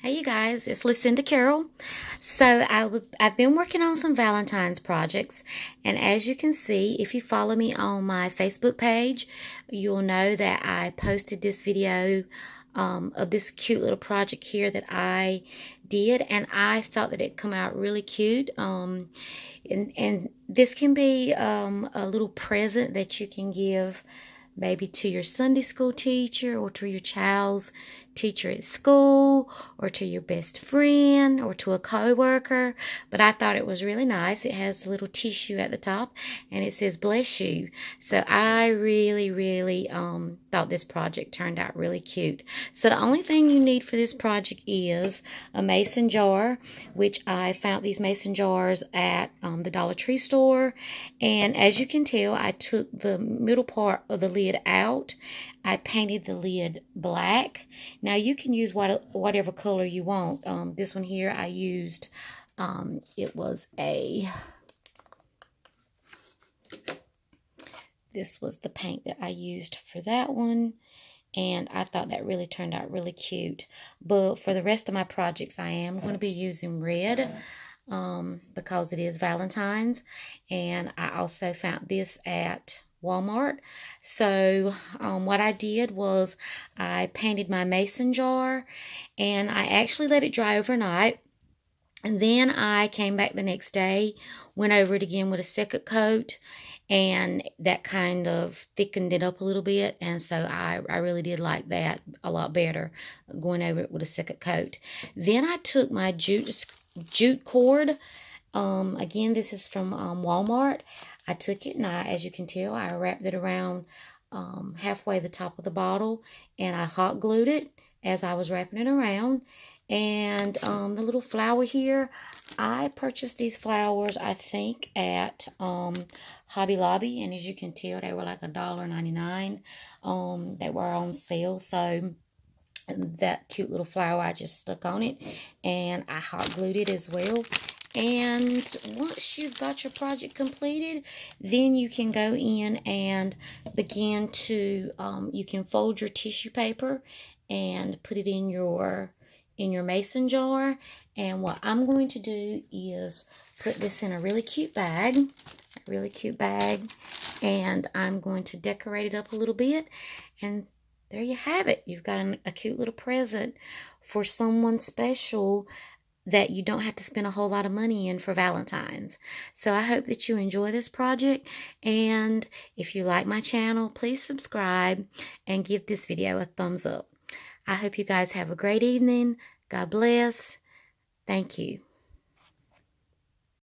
Hey you guys, it's LuCinda Carol. So I've been working on some Valentine's projects, and as you can see, if you follow me on my Facebook page, you'll know that I posted this video of this cute little project here that I did, and I thought that it'd come out really cute. And this can be a little present that you can give maybe to your Sunday school teacher or to your child's teacher at school or to your best friend or to a co-worker. But I thought it was really nice. It has a little tissue at the top and it says bless you. So I really thought this project turned out really cute. So the only thing you need for this project is a mason jar, which I found these mason jars at the Dollar Tree store. And as you can tell, I took the middle part of the lid out. I painted the lid black. Now you can use whatever color you want. This one here I used, this was the paint that I used for that one. And I thought that really turned out really cute. But for the rest of my projects, I am going to be using red because it is Valentine's. And I also found this at Walmart. So what I did was I painted my mason jar and I actually let it dry overnight. And then I came back the next day, went over it again with a second coat, and that kind of thickened it up a little bit. And so I really did like that a lot better, going over it with a second coat. Then I took my jute cord. Again, this is from Walmart. I took it and as you can tell, I wrapped it around halfway the top of the bottle, and I hot glued it as I was wrapping it around. And the little flower here, I purchased these flowers, I think, at Hobby Lobby. And as you can tell, they were like $1.99. They were on sale. So that cute little flower, I just stuck on it. And I hot glued it as well. And once you've got your project completed, then you can go in and begin to, you can fold your tissue paper and put it in your mason jar. And what I'm going to do is put this in a really cute bag, and I'm going to decorate it up a little bit, and there you have it. You've got a cute little present for someone special that you don't have to spend a whole lot of money in for Valentine's. So I hope that you enjoy this project, and if you like my channel, please subscribe and give this video a thumbs up. I hope you guys have a great evening. God bless. Thank you.